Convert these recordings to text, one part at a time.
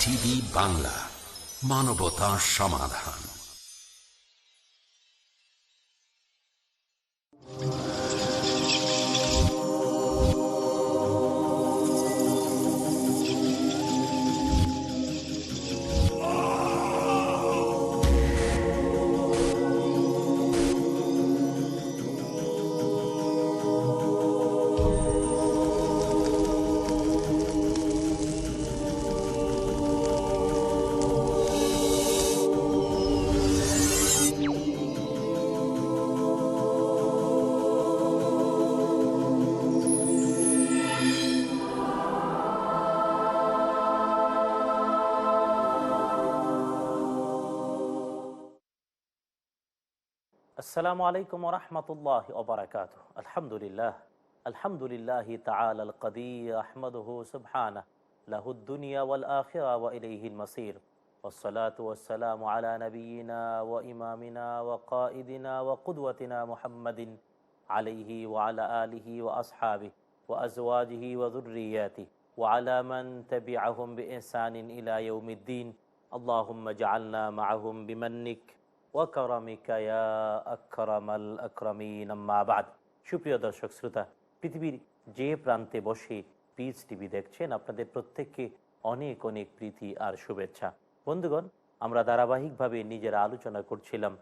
TV Bangla, মানবতা সমাধান। আসসালামু আলাইকুম ওয়া রাহমাতুল্লাহি ওয়া বারাকাতুহু। আলহামদুলিল্লাহি তাআলা আল কাদির আহমাদুহু সুবহানাহু লাহুদ দুনিয়া ওয়াল আখিরা ওয়া ইলাইহিল মাসির। ওয়াসসালাতু ওয়াসসালামু আলা নাবিয়িনা ওয়া ইমামিনা ওয়া কাইদিনা ওয়া কুদওয়াতিনা মুহাম্মাদিন আলাইহি ওয়া আলা আলিহি ওয়া আসহাবিহি ওয়া আজওয়াজিহি ওয়া যুররিয়াতিহি ওয়া আলা মান তাবি'আহুম বিইহসানিন ইলা ইয়াউমিদ্দিন। আল্লাহুম্মা জাআলনা মা'আহুম বিমান্নিক ওয়াকারামিকা ইয়া আকরামাল আকরামিন, আম্মা বা'দ। সুপ্রিয় দর্শক শ্রোতা, পৃথিবীর যে প্রান্তে বসে পিস টিভি দেখছেন, আপনাদের প্রত্যেককে অনেক অনেক প্রীতি আর শুভেচ্ছা। বন্ধুগণ, আমরা ধারাবাহিকভাবে নিজেরা আলোচনা করছিলাম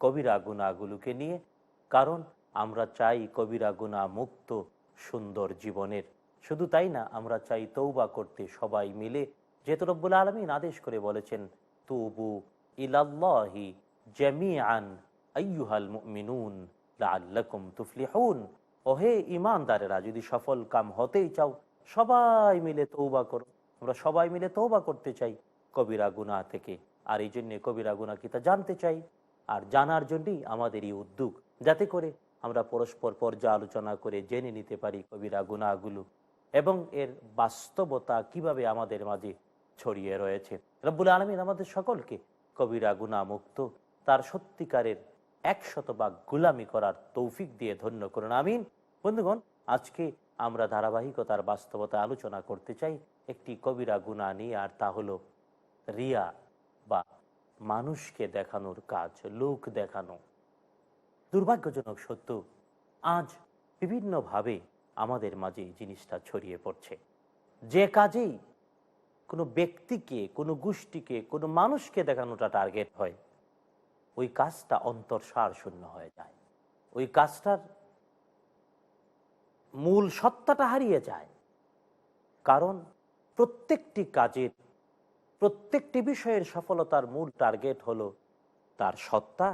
কবিরা গুনাহগুলোকে নিয়ে, কারণ আমরা চাই কবিরা গুনাহ মুক্ত সুন্দর জীবনের। শুধু তাই না, আমরা চাই তৌবা করতে সবাই মিলে, যেহেতু রব্বুল আলামিন আদেশ করে বলেছেন, তুবু ইলাল্লাহি জামিআন আইয়ুহাল মুমিনুন লাআল্লাকুম তুফলিহুন। ওহে ঈমানদারেরা, যদি সফল কাম হতেই চাও সবাই মিলে তওবা করো। আমরা সবাই মিলে তওবা করতে চাই কবিরা গুনাহ থেকে, আর এই জন্যে কবিরা গুনাহ কি তা জানতে চাই, আর জানার জন্যই আমাদের এই উদ্যোগ, যাতে করে আমরা পরস্পর পর্যালোচনা করে জেনে নিতে পারি কবিরা গুনাহগুলো এবং এর বাস্তবতা কিভাবে আমাদের মাঝে ছড়িয়ে রয়েছে। রব্বুল আলামিন আমাদের সকলকে কবিরা গুনাহ মুক্ত, তার সত্যিকারের 100% গুলামি করার তৌফিক দিয়ে ধন্য করুন, আমিন। বন্ধুগণ, আজকে আমরা ধারাবাহিকতার বাস্তবতা আলোচনা করতে চাই একটি কবিরা গুনাহ নিয়ে, আর তা হলো রিয়া বা মানুষকে দেখানোর কাজ, লোক দেখানো। দুর্ভাগ্যজনক সত্য, আজ বিভিন্নভাবে আমাদের মাঝে এই জিনিসটা ছড়িয়ে পড়ছে। যে কাজেই কোনো ব্যক্তিকে, কোনো গোষ্ঠীকে, কোনো মানুষকে দেখানোটা টার্গেট হয়, ওই কাজটা অন্তঃসার শূন্য হয়ে যায়, ওই কাজটার মূল সত্তাটা হারিয়ে যায়। কারণ প্রত্যেকটি কাজের, প্রত্যেকটি বিষয়ের সফলতার মূল টার্গেট হলো তার সত্তা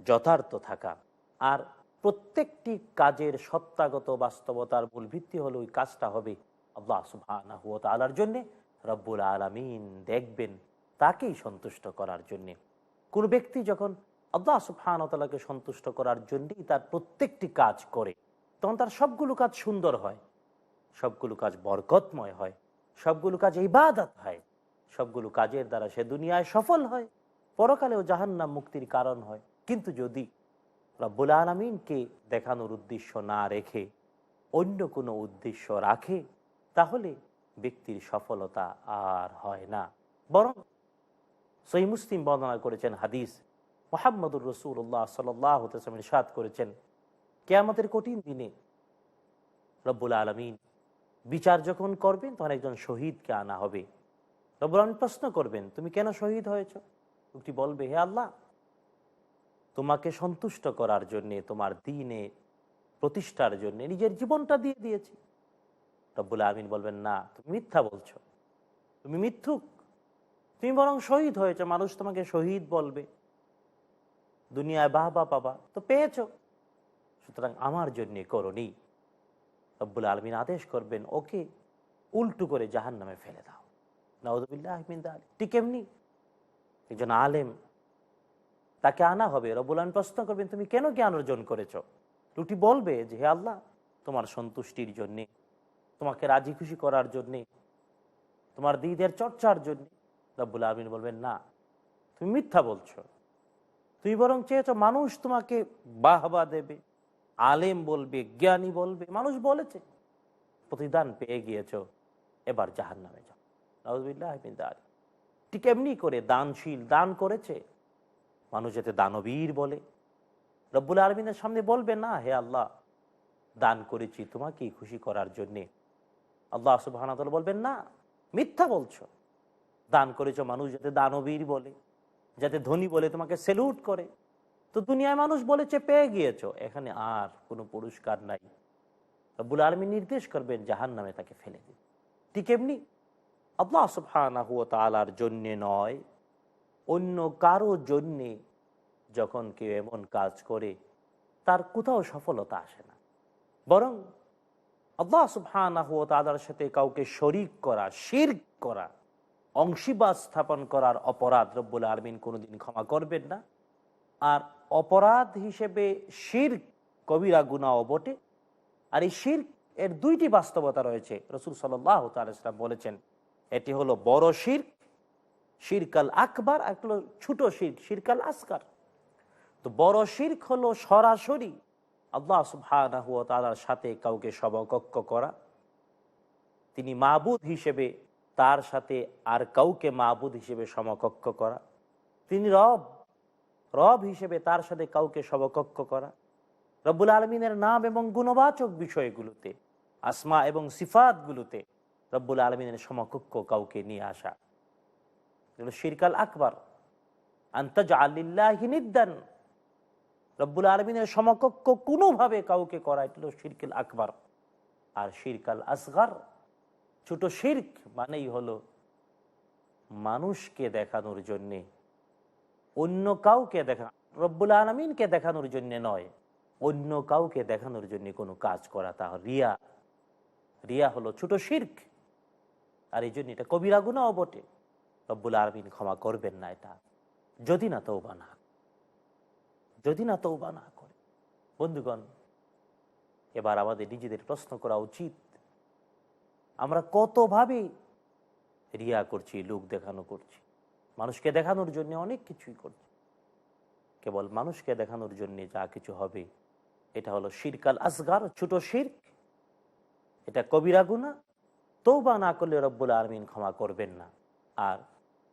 যথার্থ থাকা, আর প্রত্যেকটি কাজের সত্তাগত বাস্তবতার মূল ভিত্তি হলো ওই কাজটা হবে আল্লাহ সুবহানাহু ওয়া তাআলার জন্যে, রব্বুল আলামিন দেখবেন, তাকেই সন্তুষ্ট করার জন্যে। কোন ব্যক্তি যখন আল্লাহ সুবহানাহু ওয়া তাআলাকে সন্তুষ্ট করার জন্যই তার প্রত্যেকটি কাজ করে, তখন তার সবগুলো কাজ সুন্দর হয়, সবগুলো কাজ বরকতময় হয়, সবগুলো কাজ ইবাদত হয়, সবগুলো কাজের দ্বারা সে দুনিয়ায় সফল হয়, পরকালেও জাহান্নাম মুক্তির কারণ হয়। কিন্তু যদি রব্বুল আলামিনকে দেখানোর উদ্দেশ্য না রেখে অন্য কোনো উদ্দেশ্য রাখে, তাহলে ব্যক্তির সফলতা আর হয় না। বরং সহিহ মুসলিম বর্ণনা করেছেন হাদিস, মুহাম্মদুর রাসূলুল্লাহ সাল্লাল্লাহু আলাইহি ওয়াসাল্লাম ইরশাদ করেছেন, কিয়ামতের কঠিন দিনে রব্বুল আলামিন বিচার যখন করবেন, তখন একজন শহীদকে আনা হবে। রব্বুল আলামিন প্রশ্ন করবেন, তুমি কেন শহীদ হয়েছ? লোকটি বলবে, হে আল্লাহ, তোমাকে সন্তুষ্ট করার জন্যে, তোমার দ্বীনে প্রতিষ্ঠার জন্য নিজের জীবনটা দিয়ে দিয়েছি। রব্বুল আলামিন বলবেন, না, তুমি মিথ্যা বলছো, তুমি মিথ্যুক, তুমি বরং শহীদ হয়েছ, মানুষ তোমাকে শহীদ বলবে, দুনিয়ায় বাহবা পাবা তো পেয়েছো, সুতরাং আমার জন্যে করনি। রব্বুল আলামিন আদেশ করবেন, ওকে উল্টো করে জাহান্নামে ফেলে দাও। নাউযুবিল্লাহি মিন যালিক। ঠিক এমনি একজন আলেম, তাকে আনা হবে, রব্বুল আলামিন প্রশ্ন করবেন, তুমি কেন জ্ঞান অর্জন করেছো? লোকটি বলবে যে, হে আল্লাহ, তোমার সন্তুষ্টির জন্যে, তোমাকে রাজি খুশি করার জন্যে, তোমার দ্বীনের চর্চার জন্য। রব্বুল আলামিন বলবেন, না, তুমি মিথ্যা বলছো, তুমি বরং চেয়েছো মানুষ তোমাকে বাহবা দেবে, আলেম বলবে, জ্ঞানী বলবে, মানুষ বলেছে, প্রতিদান পেয়ে গিয়েছো, এবার জাহান্নামে যাও। নাউযুবিল্লাহি মিন যালিক। ঠিক এমনি করে দানশীল দান করেছে, মানুষ যাতে দানবীর বলে, রব্বুল আলমিনের সামনে বলবে না হে আল্লাহ দান করেছি তোমাকেই খুশি করার জন্যে। আল্লাহ সুবহানাহু ওয়া তাআলা বলবেন না, মিথ্যা বলছো। দান করেছো মানুষ যাতে দানবীর বলে, যাতে ধনী বলে তোমাকে সেলুট করে। তো দুনিয়ায় মানুষ বলেছে পেয়ে গিয়েছো, এখানে আর কোনো পুরস্কার নাই। রব্বুল আলামিন নির্দেশ করবেন জাহান্নামে তাকে ফেলে দিন। ঠিক এমনি আল্লাহ সুবহানাহু ওয়া তাআলার জন্যে নয়, অন্য কারো জন্যে যখন কেউ এমন কাজ করে তার কোথাও সফলতা আসে না, বরং আল্লাহ সুবহানাহু ওয়া তাআলার সাথে কাউকে শরীক করা, শিরক করা, অংশীবাদ স্থাপন করার অপরাধ রব্বুল আলামিন কোনোদিন ক্ষমা করবেন না। আর অপরাধ হিসেবে শিরক কবিরা গুনাহ বটে। আর এই শিরক এর দুইটি বাস্তবতা রয়েছে। রাসূল সাল্লাল্লাহু তাআলা সাল্লাম বলেছেন এটি হলো বড় শিরক, শিরকাল আকবার, আর হলো ছোট শিরক, শিরকাল আসগার। তো বড় শিরক হলো সরাসরি আল্লাহ সুবহানাহু ওয়া তাআলার সাথে কাউকে সমকক্ষ করা, তিনি মাবুদ হিসেবে তার সাথে আর কাউকে মাবুদ হিসেবে সমকক্ষ করা, তিনি রব, রব হিসেবে তার সাথে কাউকে সমকক্ষ করা, রব্বুল আলমিনের নাম এবং গুণবাচক বিষয়গুলোতে, আসমা এবং সিফাতগুলোতে রব্বুল আলমিনের সমকক্ষ কাউকে নিয়ে আসা, এগুলো শিরকাল আকবার। আনতাজআল লিল্লাহি নিদ্দান, রব্বুল আলমিনের সমকক্ষ কোনোভাবে কাউকে করা, এটা হলো শিরকাল আকবার। আর শিরকাল আসগার, ছোট শিরক মানেই হলো মানুষকে দেখানোর জন্যে, অন্য কাউকে দেখা, রব্বুল আলামিনকে দেখানোর জন্য নয়, অন্য কাউকে দেখানোর জন্য কোনো কাজ করা, তা রিয়া। রিয়া হলো ছোট শিরক, আর এই জন্য এটা কবিরা গুনাহ বটে। রব্বুল আলামিন ক্ষমা করবেন না এটা, যদি না তওবা না, যদি না তওবা না করে। বন্ধুগণ, এবার আমাদের নিজেদের প্রশ্ন করা উচিত, আমরা কতভাবে রিয়া করছি, লোক দেখানো করছি, মানুষকে দেখানোর জন্য অনেক কিছুই করছি। কেবল মানুষকে দেখানোর জন্য যা কিছু হবে এটা হলো শিরকাল আসগার, ছোট শিরক, এটা কবিরা গুনাহ। তওবা না করলে রব্বুল আলামিন ক্ষমা করবেন না। আর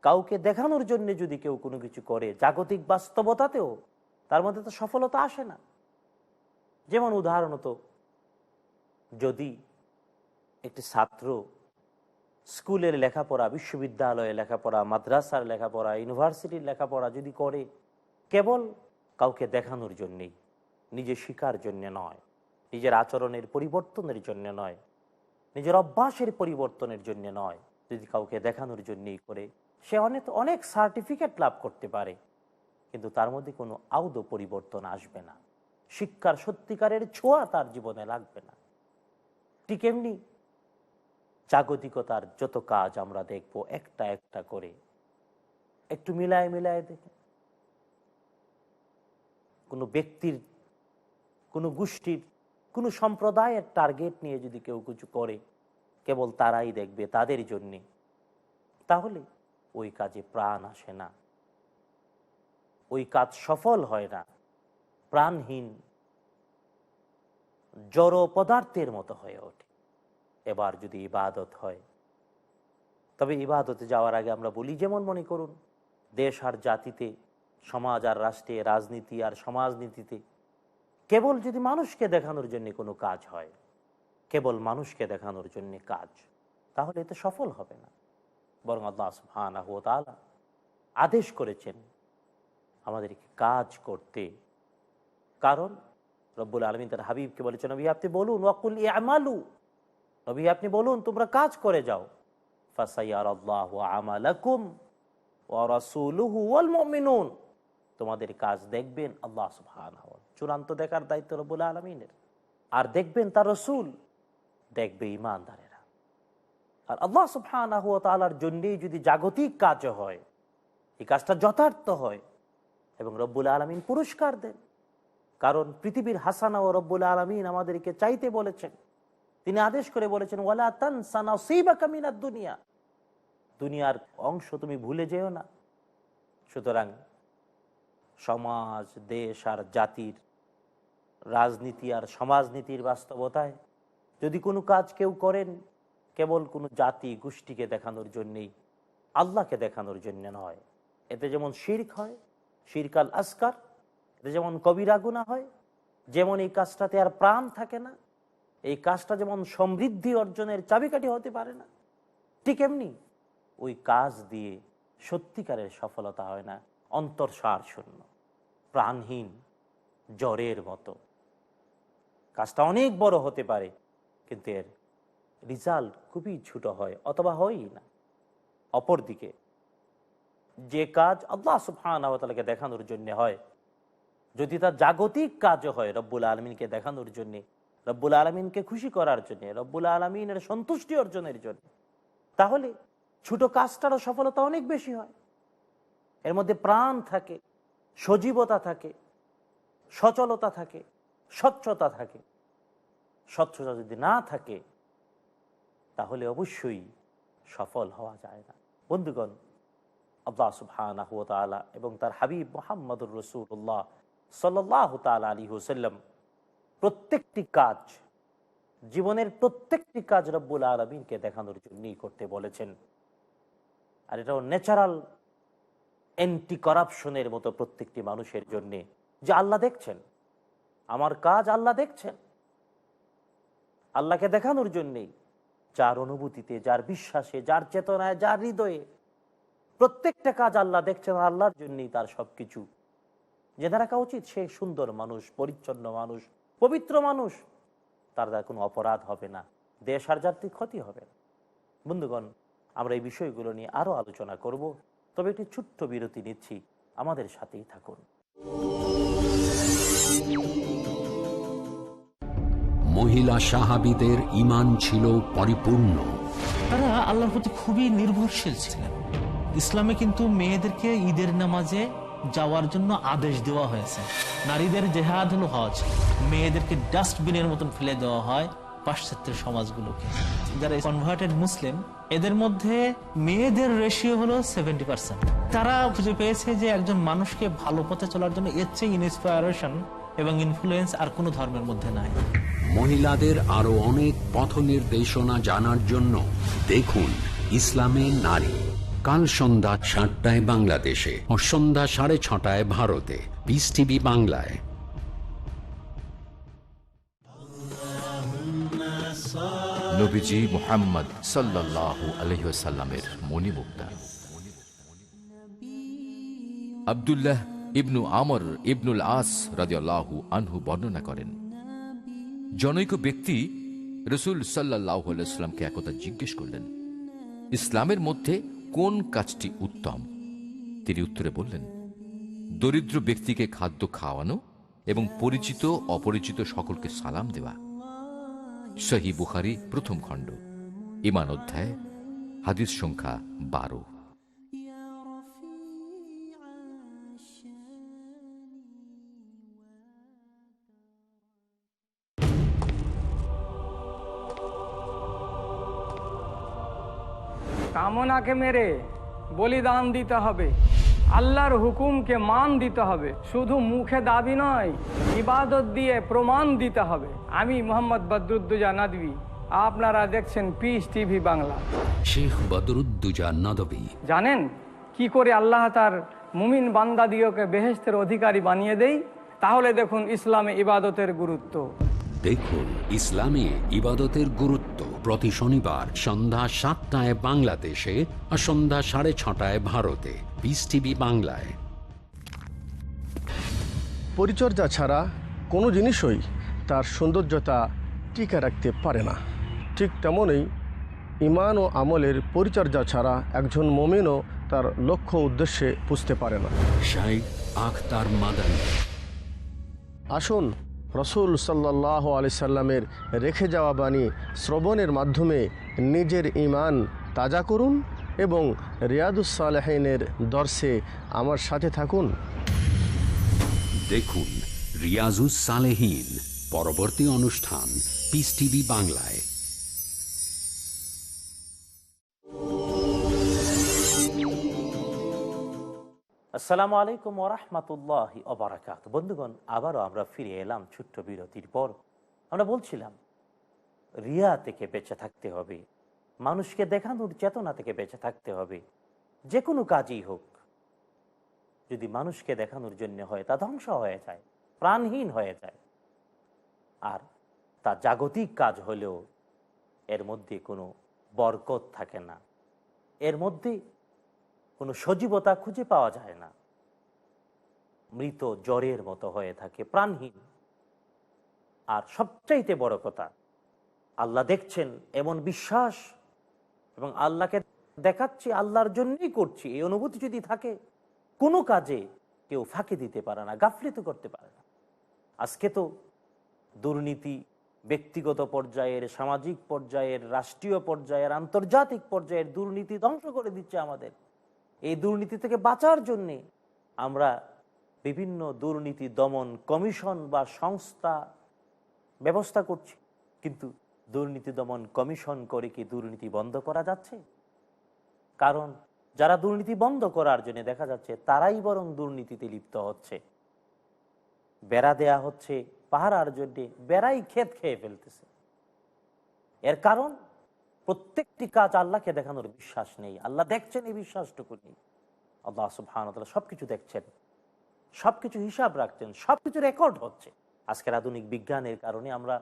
কাউকে দেখানোর জন্য যদি কেউ কোনো কিছু করে জাগতিক বাস্তবতাতেও, তার মধ্যে তো সফলতা আসে না। যেমন উদাহরণত, যদি একটি ছাত্র স্কুলের লেখাপড়া, বিশ্ববিদ্যালয়ের লেখাপড়া, মাদ্রাসার লেখাপড়া, ইউনিভার্সিটির লেখাপড়া যদি করে কেবল কাউকে দেখানোর জন্যেই, নিজে শিখার জন্য নয়, নিজের আচরণের পরিবর্তনের জন্য নয়, নিজের অভ্যাসের পরিবর্তনের জন্য নয়, যদি কাউকে দেখানোর জন্যই করে, সে অনেক অনেক সার্টিফিকেট লাভ করতে পারে, কিন্তু তার মধ্যে কোনো আদৌ পরিবর্তন আসবে না, শিক্ষার সত্যিকারের ছোঁয়া তার জীবনে লাগবে না। ঠিক এমনি জাগতিকতার যত কাজ আমরা দেখব একটা একটা করে, একটু মিলায় মিলায় দেখে, কোনো ব্যক্তির, কোনো গোষ্ঠীর, কোনো সম্প্রদায়ের টার্গেট নিয়ে যদি কেউ কিছু করে, কেবল তারাই দেখবে, তাদের জন্যে, তাহলে ওই কাজে প্রাণ আসে না, ওই কাজ সফল হয় না, প্রাণহীন জড় পদার্থের মতো হয়ে ওঠে। এবার যদি ইবাদত হয়, তবে ইবাদতে যাওয়ার আগে আমরা বলি, যেমন মনে করুন দেশ আর জাতিতে, সমাজ আর রাষ্ট্রে, রাজনীতি আর সমাজনীতিতে কেবল যদি মানুষকে দেখানোর জন্য কোনো কাজ হয়, কেবল মানুষকে দেখানোর জন্য কাজ, তাহলে এতে সফল হবে না। বরং আল্লাহ সুবহানাহু ওয়া তাআলা আদেশ করেছেন আমাদেরকে কাজ করতে। কারণ রব্বুল আলামিন তার হাবিবকে বলেছেন, নবী আপনি বলুন, ওয়াকুল ইয়ামালু, নবী আপনি বলুন তোমরা কাজ করে যাও, ফাসায়ারাল্লাহু আমালাকুম ওয়া রাসূলুহু ওয়াল মুমিনুন, তোমাদের কাজ দেখবেন আল্লাহ সুবহানাহু ওয়া তাআলা, চূড়ান্ত দেখার দায়িত্ব রব্বুল আলামিনের, আর দেখবেন তার রাসূল, দেখবে ঈমানদারেরা। আর আল্লাহ সুবহানাহু ওয়া তাআলার জন্যই যদি জাগতিক কাজ হয়, এই কাজটা যথার্থ হয় এবং রব্বুল আলামিন পুরস্কার দেন। কারণ পৃথিবীর হাসানা ও রব্বুল আলামিন আমাদেরকে চাইতে বলেছেন, তিনি আদেশ করে বলেছেন, ওয়ালা তানসা নাসীবাকা মিনাদ দুনিয়া, দুনিয়ার অংশ তুমি ভুলে যেও না। সুতরাং সমাজ, দেশ আর জাতির, রাজনীতি আর সমাজনীতির বাস্তবতায় যদি কোনো কাজ কেউ করেন কেবল কোনো জাতি গোষ্ঠীকে দেখানোর জন্যেই, আল্লাহকে দেখানোর জন্য নয়। এতে যেমন শিরক হয়, শিরকাল আসকার, এতে যেমন কবিরা গুনাহ হয়, যেমন এই কাজটাতে আর প্রাণ থাকে না, এই কাজটা যেমন সমৃদ্ধি অর্জনের চাবিকাঠি হতে পারে না, ঠিক এমনি ওই কাজ দিয়ে সত্যিকারের সফলতা হয় না, অন্তর্সার শূন্য, প্রাণহীন, জ্বরের মতো। কাজটা অনেক বড় হতে পারে, কিন্তু এর রেজাল্ট খুবই ছোট হয় অথবা হয়ই না। অপরদিকে যে কাজ আল্লাহ সুবহানাহু ওয়া তাআলাকে দেখানোর জন্য হয়, যদি তার জাগতিক কাজও হয় রব্বুল আলমিনকে দেখানোর জন্যে, রব্বুল আলমিনকে খুশি করার জন্যে, রব্বুল আলমিনের সন্তুষ্টি অর্জনের জন্য, তাহলে ছোট কাজটারও সফলতা অনেক বেশি হয়। এর মধ্যে প্রাণ থাকে, সজীবতা থাকে, সচলতা থাকে, স্বচ্ছতা থাকে। স্বচ্ছতা যদি না থাকে তাহলে অবশ্যই সফল হওয়া যায় না। বন্ধুগণ, আল্লাহ সুবহানাহু ওয়া তাআলা এবং তার হাবিব মুহাম্মদুর রাসূলুল্লাহ সাল্লাল্লাহু তাআলা আলাইহি ওয়াসাল্লাম প্রত্যেকটি কাজ, জীবনের প্রত্যেকটি কাজ রব্বুল আলামিনকে দেখানোর জন্যই করতে বলেছেন। আর এটাও ন্যাচারাল অ্যান্টি করাপশনের মতো প্রত্যেকটি মানুষের জন্যে, যে আল্লাহ দেখছেন, আমার কাজ আল্লাহ দেখছেন। আল্লাহকে দেখানোর জন্যেই যার অনুভূতিতে, যার বিশ্বাসে, যার চেতনায়, যার হৃদয়ে প্রত্যেকটা কাজ আল্লাহ দেখছেন, আল্লাহর জন্যই তার সবকিছু জেনে রাখা উচিত। সে সুন্দর মানুষ, পরিচ্ছন্ন মানুষ, পবিত্র মানুষ, তার দ্বারা কোনো অপরাধ হবে না, দেশ আর জাতির ক্ষতি হবে না। বন্ধুগণ, আমরা এই বিষয়গুলো নিয়ে আরো আলোচনা করব, তবে একটি ছোট্ট বিরতি নিচ্ছি, আমাদের সাথেই থাকুন। মহিলা সাহাবীদের ঈমান ছিল পরিপূর্ণ। তারা আল্লাহর প্রতি খুবই নির্ভরশীল ছিলেন। ইসলামে কিন্তু মেয়েদেরকে ঈদের নামাজে যাওয়ার জন্য আদেশ দেওয়া হয়েছে। নারীদের জেহাদ হলো হজ। মেয়েদেরকে ডাস্টবিনের মতন ফেলে দেওয়া হয় পাশ্চাত্যের সমাজগুলোকে। যারা কনভার্টেড মুসলিম, এদের মধ্যে মেয়েদের রেশিও হলো 70%। তারা খুঁজে পেয়েছে যে একজন মানুষকে ভালো পথে চলার জন্য এর চেয়ে ইন্সপায়ারেশন এবং ইনফ্লুয়েন্স আর কোনো ধর্মের মধ্যে নাই। মহিলাদের আরো অনেক পথ নির্দেশনা জানার জন্য দেখুন ইসলামে নারী, কাল সন্ধ্যা ৭টায় বাংলাদেশে ও সন্ধ্যা ৬:৩০ ভারতে, পিস টিভি বাংলায়। নবীজি মুহাম্মদ সাল্লাল্লাহু আলাইহি ওয়াসাল্লামের মণিমুক্তা। আব্দুল্লাহ ইবনু আমর ইবনুল আস রাদিয়াল্লাহু আনহু বর্ণনা করেন, জনৈক ব্যক্তি রাসূল সাল্লাল্লাহু আলাইহি ওয়াসাল্লামকে একদা জিজ্ঞেস করলেন, ইসলামের মধ্যে কোন কাজটি উত্তম? তিনি উত্তরে বললেন, দরিদ্র ব্যক্তিকে খাদ্য খাওয়ানো এবং পরিচিত অপরিচিত সকলকে সালাম দেওয়া। সহিহ বুখারী প্রথম খণ্ড, ঈমান অধ্যায়, হাদিস সংখ্যা 12। কামনাকে মেরে বলিদান দিতে হবে, আল্লাহর হুকুমকে মান দিতে হবে, শুধু মুখে দাবি নয়, ইবাদত দিয়ে প্রমাণ দিতে হবে। আমি মোহাম্মদ বদরুদ্দোজা নদভী, আপনারা দেখছেন পিস টিভি বাংলা। শেখ বদরুদ্দোজা নদভী জানেন কি করে আল্লাহ তার মুমিন বান্দাদিওকে বেহেশতের অধিকারী বানিয়ে দেয়? তাহলে দেখুন ইসলামে ইবাদতের গুরুত্ব। দেখুন ইসলামে ইবাদতের গুরুত্ব, প্রতি শনিবার সন্ধ্যা ৭টায় বাংলাদেশে আর সন্ধ্যা ৬:৩০ ভারতে, পিস টিভি বাংলায়। পরিচর্যা ছাড়া কোনো জিনিসই তার সৌন্দর্যতা টিকে রাখতে পারে না। ঠিক তেমনই ঈমান ও আমলের পরিচর্যা ছাড়া একজন মুমিনও তার লক্ষ্য উদ্দেশ্যে পুজতে পারে না। শাইখ আখতার মাদানী। আসুন রসুল সাল্লাল্লাহু আলাইহি সাল্লামের রেখে যাওয়া বাণী শ্রবণের মাধ্যমে নিজের ঈমান তাজা করুন এবং রিয়াদুস সালেহিনের দর্শে আমার সাথে থাকুন। দেখুন রিয়াজুস সালেহীন, পরবর্তী অনুষ্ঠান পিস টিভি বাংলায়। আসসালামু আলাইকুম ওয়া রাহমাতুল্লাহি ওয়া বারাকাতুহু। বন্ধুগণ, আবারও আমরা ফিরে এলাম ছোট্ট বিরতির পর। আমরা বলছিলাম রিয়া থেকে বেঁচে থাকতে হবে, মানুষকে দেখানোর চেতনা থেকে বেঁচে থাকতে হবে, যে কোনো কাজই হোক, যদি মানুষকে দেখানোর জন্য হয় তা ধ্বংস হয়ে যায়, প্রাণহীন হয়ে যায়। আর তা জাগতিক কাজ হলেও এর মধ্যে কোনো বরকত থাকে না, এর মধ্যে কোনো সজীবতা খুঁজে পাওয়া যায় না, মৃত জ্বরের মতো হয়ে থাকে, প্রাণহীন। আর সবচাইতে বড় কথা, আল্লাহ দেখছেন এমন বিশ্বাস এবং আল্লাহকে দেখাচ্ছি, আল্লাহর জন্যই করছি, এই অনুভূতি যদি থাকে, কোনো কাজে কেউ ফাঁকি দিতে পারে না, গাফলিত করতে পারে না। আজকে তো দুর্নীতি ব্যক্তিগত পর্যায়ের, সামাজিক পর্যায়ের, রাষ্ট্রীয় পর্যায়ের, আন্তর্জাতিক পর্যায়ের দুর্নীতি ধ্বংস করে দিচ্ছে আমাদের। এই দুর্নীতি থেকে বাঁচার জন্যে আমরা বিভিন্ন দুর্নীতি দমন কমিশন বা সংস্থা ব্যবস্থা করছি, কিন্তু দুর্নীতি দমন কমিশন করে কি দুর্নীতি বন্ধ করা যাচ্ছে? কারণ যারা দুর্নীতি বন্ধ করার জন্য দেখা যাচ্ছে তারাই বরং দুর্নীতিতে লিপ্ত হচ্ছে। বেড়া দেয়া হচ্ছে পাহারার জন্য, বেড়াই ক্ষেত খেয়ে ফেলতেছে। এর কারণ প্রত্যেকটি কাজ আল্লাহকে দেখানোর বিশ্বাস নেই, আল্লাহ দেখছেন এই বিশ্বাসটুকু নেই। আল্লাহ সুবহানাহু ওয়া তাআলা সবকিছু দেখছেন, সবকিছু হিসাব রাখছেন, সবকিছু রেকর্ড হচ্ছে। আজকের আধুনিক বিজ্ঞানের কারণে আমরা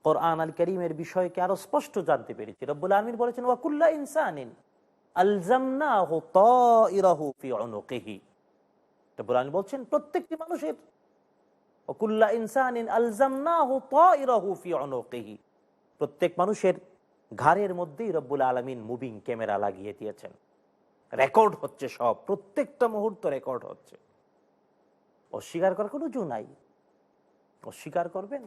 কোরআন আল কারীমের বিষয়কে আরো স্পষ্ট জানতে পেরেছি। রব্বুল আলামিন বলেছেন, ওয়া কুল্লা ইনসানিন আলজামনাহু তাইরাহু ফি উনুকিহি। রব্বুল আলামিন বলছেন প্রত্যেকটি মানুষের, ওয়া কুল্লা ইনসানিন আলজামনাহু তাইরাহু ফি উনুকিহি, প্রত্যেক মানুষের ঘাড়ের মধ্যেই রব্বুল আলামিন মুভিং ক্যামেরা লাগিয়ে দিয়েছেন, রেকর্ড হচ্ছে, সব প্রত্যেকটা মুহূর্ত রেকর্ড হচ্ছে। অস্বীকার করার কোনো জো নাই, অস্বীকার করবেন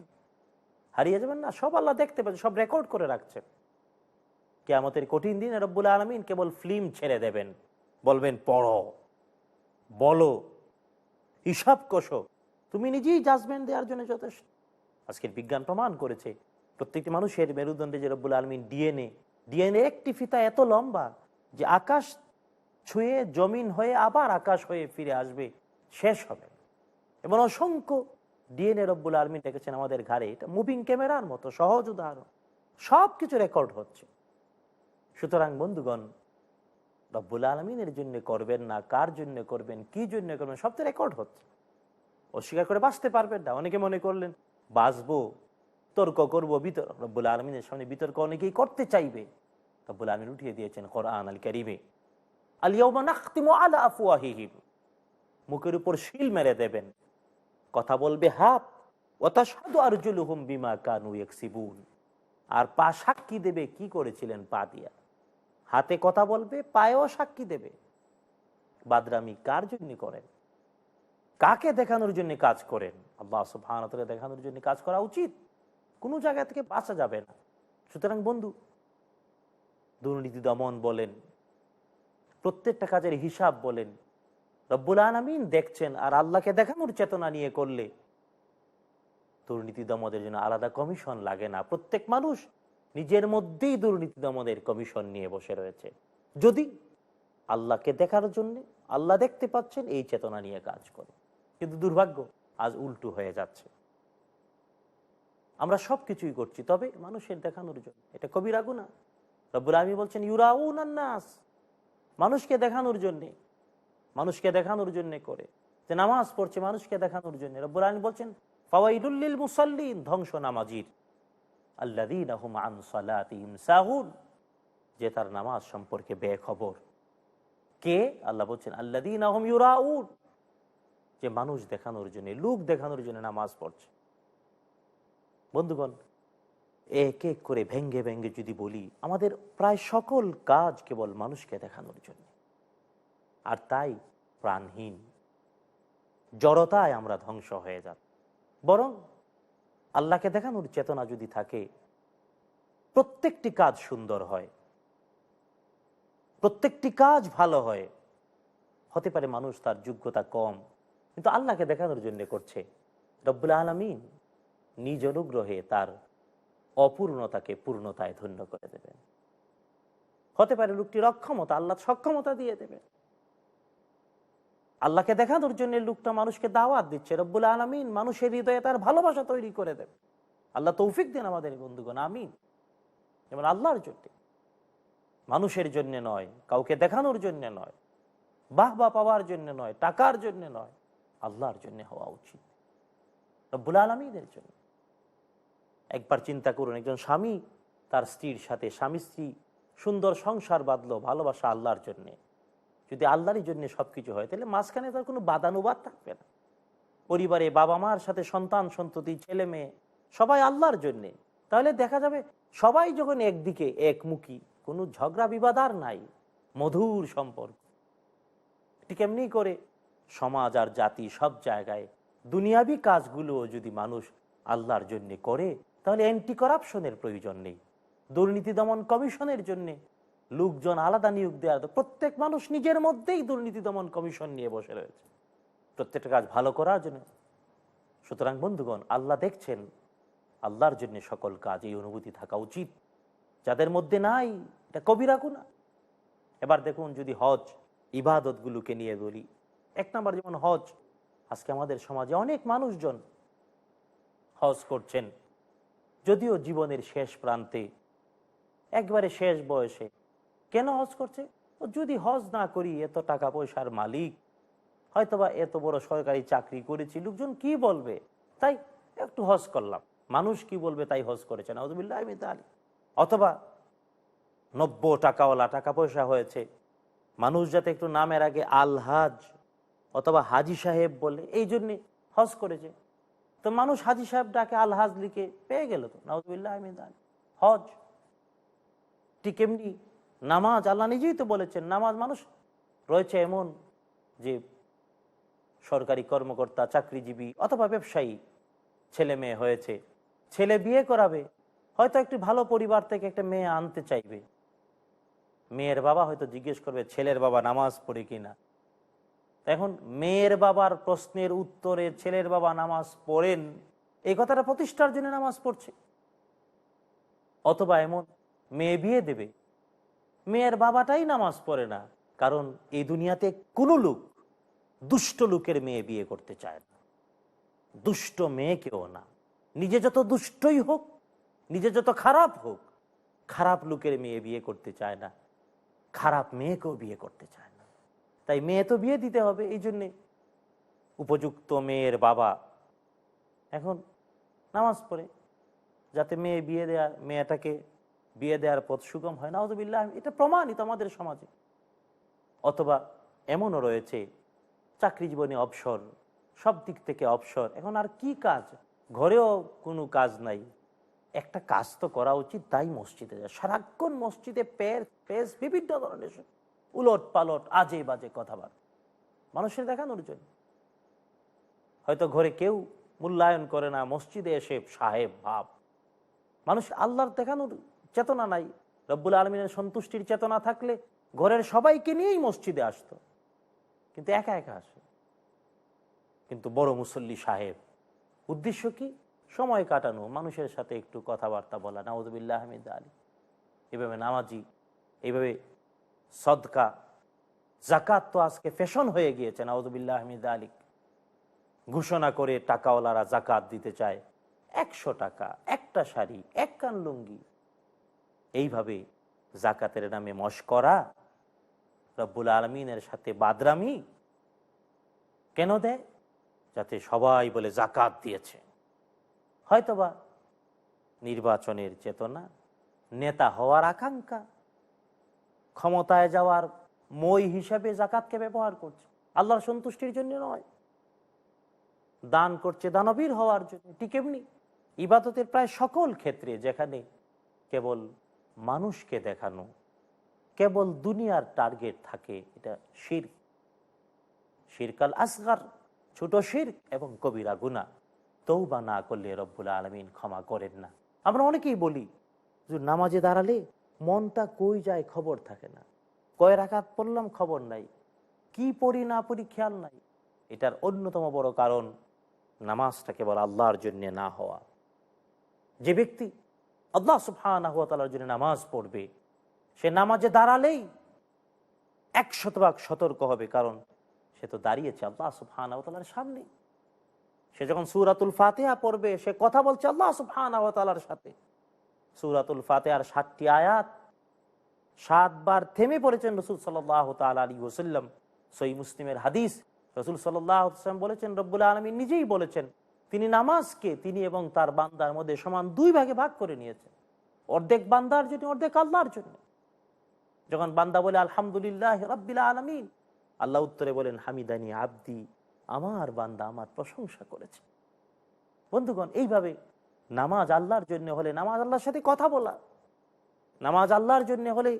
হারিয়ে যাবেন না, সব আল্লাহ দেখতে পাচ্ছেন, সব রেকর্ড করে রাখছেন। কিয়ামতের কঠিন দিনে রব্বুল আলামিন কেবল ফিল্ম ছেড়ে দেবেন, বলবেন পড়ো, বলো, হিসাব কষো, তুমি নিজেই জাজমেন্ট দেওয়ার জন্য যথেষ্ট। আজকের বিজ্ঞান প্রমাণ করেছে প্রত্যেকটি মানুষের মেরুদণ্ডে যে রব্বুল আলামিন ডিএনএ একটি ফিতা এত লম্বা যে আকাশ ছুঁয়ে জমিন হয়ে আবার আকাশ হয়ে ফিরে আসবে, শেষ হবে। এবং অসংখ্য ডিএনএ রব্বুল আলামিন রেখেছেন আমাদের ঘাড়ে, এটা মুভিং ক্যামেরার মতো সহজ উদাহরণ, সব কিছু রেকর্ড হচ্ছে। সুতরাং বন্ধুগণ, রব্বুল আলামিনের জন্য করবেন না, কার জন্য করবেন, কি জন্য করবেন, সব তো রেকর্ড হচ্ছে। অস্বীকার করে বাঁচতে পারবেন না। অনেকে মনে করলেন বাঁচবো, তর্ক করবো, বিতর্ক, রব্বুল আলামিনের সামনে বিতর্ক অনেকেই করতে চাইবে। রব্বুল আলামিন উঠিয়ে দিয়েছেন কোরআন আল কারীমে, আল ইয়াউমা নাখতিমু আলা আফওয়াহিহিম, মুখের উপর শিল মেরে দেবেন, কথা বলবে হাত, ওয়া তাশহাদু আরজুলুহুম বিমা কানু ইয়াকসিবুন, আর পা সাক্ষী দেবে কি করেছিলেন পা দিয়া। হাতে কথা বলবে, পায়েও সাক্ষী দেবে। বাদরামি কার জন্য করেন, কাকে দেখানোর জন্য কাজ করেন? আল্লাহ সুবহানাহু ওয়া তাআলা দেখানোর জন্য কাজ করা উচিত, কোনো জায়গা থেকে বাঁচা যাবে না। সুতরাং বন্ধু, দুর্নীতি দমন বলেন, প্রত্যেকটা কাজের হিসাব বলেন, রব্বুল আলামিন দেখছেন। আর আল্লাহকে দেখানোর চেতনা নিয়ে করলে দুর্নীতি দমনের জন্য আলাদা কমিশন লাগে না। প্রত্যেক মানুষ নিজের মধ্যেই দুর্নীতি দমনের কমিশন নিয়ে বসে রয়েছে, যদি আল্লাহকে দেখার জন্য, আল্লাহ দেখতে পাচ্ছেন এই চেতনা নিয়ে কাজ করে। কিন্তু দুর্ভাগ্য, আজ উল্টো হয়ে যাচ্ছে। আমরা সব কিছুই করছি তবে মানুষের দেখানোর জন্য, এটা কবিরা গুনাহ। রব্বুল আলামিন বলছেন ইউরাউনান নাস, মানুষকে দেখানোর জন্যে, মানুষকে দেখানোর জন্য করে, যে নামাজ পড়ছে মানুষকে দেখানোর জন্য। রব্বুল আলামিন বলছেন ফাওয়াইলুল লিল মুসাল্লিন, ধ্বংস নামাজির, আল্লাযীনা হুম আন সালাতিহিম সাহুন, যে তার নামাজ সম্পর্কে বেখবর। কে? আল্লাহ বলছেন আল্লাযীনা হুম ইউরাউন, যে মানুষ দেখানোর জন্য, লোক দেখানোর জন্য নামাজ পড়ছে। বন্ধুগণ, এক এক করে ভেঙ্গে ভেঙ্গে যদি বলি, আমাদের প্রায় সকল কাজ কেবল মানুষকে দেখানোর জন্য, আর তাই প্রাণহীন, জড়তায় আমরা ধ্বংস হয়ে যাব। বরং আল্লাহকে দেখানোর চেতনা যদি থাকে, প্রত্যেকটি কাজ সুন্দর হয়, প্রত্যেকটি কাজ ভালো হয়। হতে পারে মানুষ তার যোগ্যতা কম, কিন্তু আল্লাহকে দেখানোর জন্য করছে। রব্বুল আলামিন নিজ অনুগ্রহে তার অপূর্ণতাকে পূর্ণতায় ধন্য করে দেবেন। হতে পারে লোকটির অক্ষমতা, আল্লাহ সক্ষমতা দিয়ে দেবেন। আল্লাহকে দেখানোর জন্য লোকটা মানুষকে দাওয়াত দিচ্ছে, রব্বুল আলামিন মানুষের হৃদয়ে তার ভালোবাসা তৈরি করে দেবে। আল্লাহ তৌফিক দেন আমাদের বন্ধুগণ, আমিন। যেমন আল্লাহর জন্য মানুষের জন্য নয়, কাউকে দেখানোর জন্য নয়, বাহবা পাওয়ার জন্য নয়, টাকার জন্য নয়, আল্লাহর জন্য হওয়া উচিত, রব্বুল আলামিনের জন্য। একবার চিন্তা করুন, একজন স্বামী তার স্ত্রীর সাথে, স্বামী স্ত্রী সুন্দর সংসার বাঁধলো ভালোবাসা আল্লাহর জন্যে। যদি আল্লাহরই জন্য সবকিছু হয় তাহলে মাঝখানে তার কোনো বাদানুবাদ থাকবে না। পরিবারে বাবা মার সাথে সন্তান সন্ততি ছেলে মেয়ে সবাই আল্লাহর জন্যে, তাহলে দেখা যাবে সবাই যখন একদিকে একমুখী, কোনো ঝগড়া বিবাদ আর নাই, মধুর সম্পর্ক। ঠিক এমনি করে সমাজ আর জাতি সব জায়গায় দুনিয়াবি কাজগুলো যদি মানুষ আল্লাহর জন্য করে তাহলে অ্যান্টি করাপশনের প্রয়োজন নেই, দুর্নীতি দমন কমিশনের জন্য লোকজন আলাদা নিয়োগ দেওয়ার, প্রত্যেক মানুষ নিজের মধ্যেই দুর্নীতি দমন কমিশন নিয়ে বসে রয়েছে প্রত্যেকটা কাজ ভালো করার জন্য। সুতরাং বন্ধুগণ, আল্লাহ দেখছেন, আল্লাহর জন্য সকল কাজ, এই অনুভূতি থাকা উচিত। যাদের মধ্যে নাই, এটা কবিরা গুনাহ। এবার দেখুন, যদি হজ ইবাদতগুলোকে নিয়ে বলি, এক নম্বর যেমন হজ, আজকে আমাদের সমাজে অনেক মানুষজন হজ করছেন, যদিও জীবনের শেষ প্রান্তে, একবারে শেষ বয়সে। কেন হজ করছে? যদি হজ না করি, এত টাকা পয়সার মালিক, হয়তোবা এত বড় সরকারি চাকরি করেছি, লোকজন কি বলবে, তাই একটু হজ করলাম, মানুষ কি বলবে তাই হজ করেছে, নাউযুবিল্লাহি মিন যালিক। অথবা 90 টাকাওয়ালা, টাকা পয়সা হয়েছে, মানুষ যাতে একটু নামের আগে আলহাজ অথবা হাজি সাহেব বলে, এই জন্যে হজ করেছে। তো মানুষ হাজি সাহেব ডাকে, আলহাজ লিখে পেয়ে গেল, তো নাউযুবিল্লাহি মিন যালিক হজ। ঠিক এমনি নামাজ, আল্লাহ নিজেই তো বলেছেন, নামাজ মানুষ রয়েছে এমন যে সরকারি কর্মকর্তা, চাকরিজীবী অথবা ব্যবসায়ী, ছেলে মেয়ে হয়েছে, ছেলে বিয়ে করাবে, হয়তো একটি ভালো পরিবার থেকে একটা মেয়ে আনতে চাইবে, মেয়ের বাবা হয়তো জিজ্ঞেস করবে ছেলের বাবা নামাজ পড়ে কিনা। এখন মেয়ের বাবার প্রশ্নের উত্তরে ছেলের বাবা নামাজ পড়েন, এই কথাটা প্রতিষ্ঠার জন্য নামাজ পড়ছে। অথবা এমন মেয়ে বিয়ে দেবে, মেয়ের বাবাটাই নামাজ পড়ে না, কারণ এই দুনিয়াতে কোনো লোক দুষ্ট লোকের মেয়ে বিয়ে করতে চায় না, দুষ্ট মেয়েকেও না। নিজে যত দুষ্টই হোক, নিজে যত খারাপ হোক, খারাপ লোকের মেয়ে বিয়ে করতে চায় না, খারাপ মেয়েকেও বিয়ে করতে চায় না। তাই মেয়ে তো বিয়ে দিতে হবে, এই জন্যে উপযুক্ত মেয়ের বাবা এখন নামাজ পড়ে, যাতে মেয়েটাকে বিয়ে দেওয়ার পথ সুগম হয়। নাউযুবিল্লাহ, এটা প্রমাণিত আমাদের সমাজে। অথবা এমনও রয়েছে চাকরি জীবনে অবসর, সব দিক থেকে অবসর, এখন আর কি কাজ, ঘরেও কোনো কাজ নাই, একটা কাজ তো করা উচিত, তাই মসজিদে যায়, সারাক্ষণ মসজিদে পেস বিভিন্ন ধরনের উলট পালট আজে বাজে কথাবার্তা মানুষের দেখানোর জন্য। হয়তো ঘরে কেউ মূল্যায়ন করে না, মসজিদে এসে সাহেব ভাব। মানুষ আল্লাহর দেখানোর চেতনা নাই, রব্বুল আলামিনের সন্তুষ্টির চেতনা থাকলে ঘরের সবাইকে নিয়েই মসজিদে আসতো, কিন্তু একা একা আসে। কিন্তু বড় মুসল্লি সাহেব, উদ্দেশ্য কি? সময় কাটানো, মানুষের সাথে একটু কথাবার্তা বলা, নাউযুবিল্লাহি মিন যালিক। এইভাবে নামাজি, এইভাবে সদকা, যাকাত তো আজকে ফ্যাশন হয়ে গিয়েছে, নাউযুবিল্লাহি মিন যালিক। ঘোষণা করে টাকাওয়ালারা যাকাত দিতে চায়, 100 টাকা, একটা শাড়ি, এক কান লুঙ্গি। এইভাবে যাকাতের নামে মশকরা, রব্বুল আলামিনের সাথে বাদরামি কেন দেয়? যাতে সবাই বলে যাকাত দিয়েছে। হয়তোবা নির্বাচনের চেতনা, নেতা হওয়ার আকাঙ্ক্ষা, ক্ষমতায় যাওয়ার মই হিসাবে যাকাতকে ব্যবহার করছে, আল্লাহর সন্তুষ্টির জন্য নয়। দান করছে দানবীর হওয়ার জন্য। ঠিক এমনি ইবাদতের প্রায় সকল ক্ষেত্রে যেখানে কেবল মানুষকে দেখানো, কেবল দুনিয়ার টার্গেট থাকে, এটা শিরক, শিরকাল আসগার, ছোট শিরক এবং কবিরা গুনাহ। তওবা না করলে রব্বুল আলামিন ক্ষমা করেন না। আমরা অনেকেই বলি যে নামাজে দাঁড়ালে মনটা কই যায় খবর থাকে না, কয় রাকাত পড়লাম খবর নাই, কি পড়ি না পড়ি খেয়াল নাই। এটার অন্যতম বড় কারণ নামাজটা কেবল আল্লাহর জন্য না হওয়া। যে ব্যক্তি আল্লাহ সুবহানাহু ওয়া তাআলার জন্য নামাজ পড়বে, সে নামাজে দাঁড়ালেই 100% সতর্ক হবে, কারণ সে তো দাঁড়িয়েছে আল্লাহ সুবহানাহু ওয়া তাআলার সামনে। সে যখন সূরাতুল ফাতিহা পড়বে, সে কথা বলছে আল্লাহ সুবহানাহু ওয়া তাআলার সাথে। সূরাতুল ফাতিহার 7টি আয়াত, 7 বার থেমে পড়েছেন রসুল সাল্লাল্লাহু তাআলা আলাইহি ওয়াসাল্লাম। সহিহ মুসলিমের হাদিস, রসুল সাল্লাল্লাহু আলাইহি ওয়াসাল্লাম বলেছেন, রব্বুল আলামিন নিজেই বলেছেন তিনি নামাজকে তিনি এবং তার বান্দার মধ্যে সমান 2 ভাগে ভাগ করে নিয়েছেন, অর্ধেক বান্দার জন্য, অর্ধেক আল্লাহর জন্য। যখন বান্দা বলে আলহামদুলিল্লাহ রাব্বিল আলামিন, আল্লাহ উত্তরে বলেন হামিদানি আব্দি, আমার বান্দা আমার প্রশংসা করেছে। বন্ধুগণ, এইভাবে নামাজ আল্লাহর জন্য হলে নামাজ আল্লাহর সাথে কথা বলা, নামাজ আল্লাহর জন্য হলে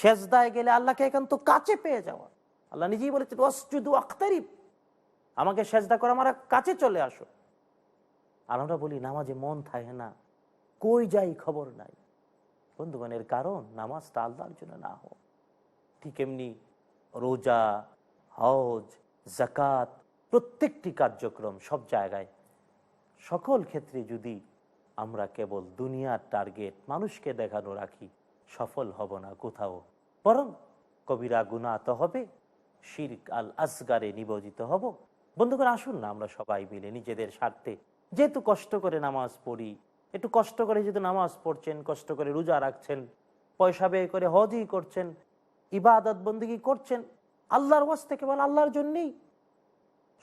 সেজদায় গেলে আল্লাহকে একান্ত কাছে পেয়ে যাওয়া। আল্লাহ নিজেই বলেছেন ওয়াসজুদু ওয়াক্তারিব, আমাকে সেজদা করো, আমার কাছে চলে আসো। আর আমরা বলি নামাজে মন থাকে না, কই যাই খবর নাই। বন্ধুগণ, এর কারণ নামাজটা আল্লাহর জন্য না হোক। ঠিক এমনি রোজা, হজ, যাকাত, প্রত্যেকটি কার্যক্রম সব জায়গায় সকল ক্ষেত্রে যদি আমরা কেবল দুনিয়ার টার্গেট মানুষকে দেখানো রাখি, সফল হব না কোথাও, বরং কবিরা গুনাহ তো হবে, শিরক আল আসগারে নিয়োজিত হব। বন্ধুগণ, আসুন না আমরা সবাই মিলে নিজেদের স্বার্থে, যেহেতু কষ্ট করে নামাজ পড়ি, একটু কষ্ট করে যেহেতু নামাজ পড়ছেন, কষ্ট করে রোজা রাখছেন, পয়সা ব্যয় করে হজই করছেন, ইবাদত বন্দেগী করছেন, আল্লাহর ওয়াস্তে কেবল আল্লাহর জন্যই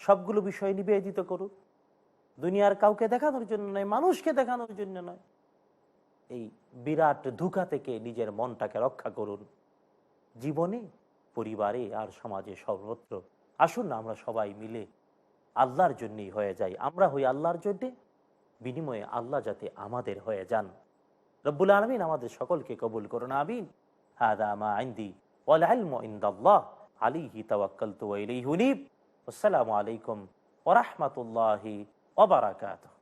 সবগুলো বিষয় নিবেদিত করুন। দুনিয়ার কাউকে দেখানোর জন্য নয়, মানুষকে দেখানোর জন্য নয়। এই বিরাট ধোঁকা থেকে নিজের মনটাকে রক্ষা করুন, জীবনে, পরিবারে আর সমাজে সর্বত্র। আসুন না আমরা সবাই মিলে আল্লাহর জন্যই হয়ে যাই, আমরা হই আল্লাহর জন্যে, বিনিময়ে আল্লাহ যাতে আমাদের হয়ে যান। রব্বুল আলামিন আমাদের সকলকে কবুল করুন, আমিন। হাদা মা ইনদি ওয়াল ইলমু ইনদাল্লাহ আলাইহি তাওয়াক্কালতু ওয়া ইলাইহি উনীব। আসসালামু আলাইকুম ওয়া রাহমাতুল্লাহি ওয়া বারাকাতুহু।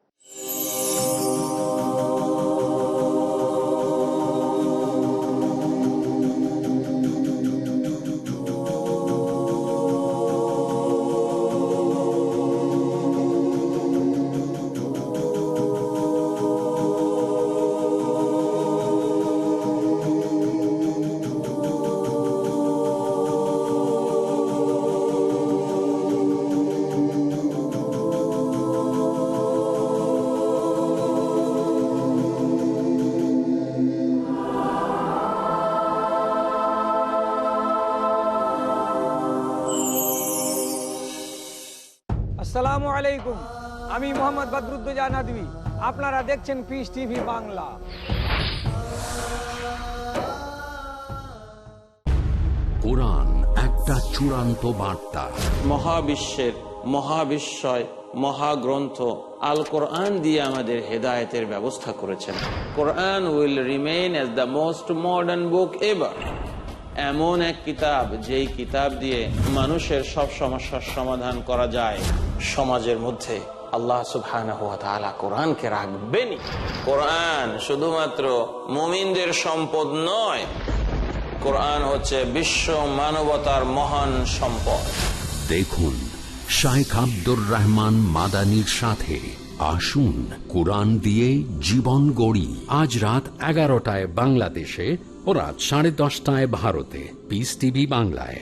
আসসালামু আলাইকুম, আমি মোহাম্মদ বদরুদ্দোজা নদভী, আপনারা দেখছেন পিস টিভি বাংলা। কোরআন একটা চূড়ান্ত বার্তা। মহাবিশ্বের মহাবিস্ময় মহাগ্রন্থ আল কোরআন দিয়ে আমাদের হেদায়েতের ব্যবস্থা করেছেন। Quran will remain as the most modern book ever. এমন এক কিতাব, যেই কিতাব দিয়ে মানুষের সব সমস্যার সমাধান করা যায়। সমাজের মধ্যে আল্লাহ সুবহানাহু ওয়া তাআলা কোরআনকে রাখবেনই। কোরআন শুধুমাত্র মুমিনদের সম্পদ নয়, কোরআন হচ্ছে বিশ্ব মানবতার মহান সম্পদ। দেখুন শাইখ আব্দুর রহমান মাদানির সাথে আসুন কোরআন দিয়ে জীবন গড়ি। আজ রাত 11টায় বাংলাদেশে ও রাত 10:30টায় ভারতে, পিস টিভি বাংলায়।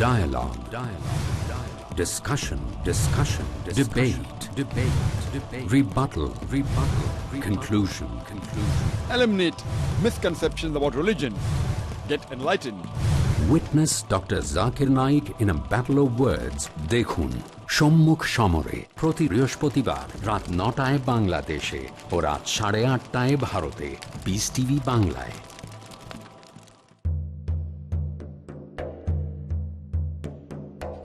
Dialogue. Discussion. Debate. Rebuttal. Conclusion. Eliminate misconceptions about religion. Get enlightened. Witness Dr. Zakir Naik in a battle of words. দেখুন সম্মুখ সমরে প্রতি বৃহস্পতিবার রাত 9টায় বাংলাদেশে ও রাত 8:30টায় ভারতে, পিস টিভি বাংলায়।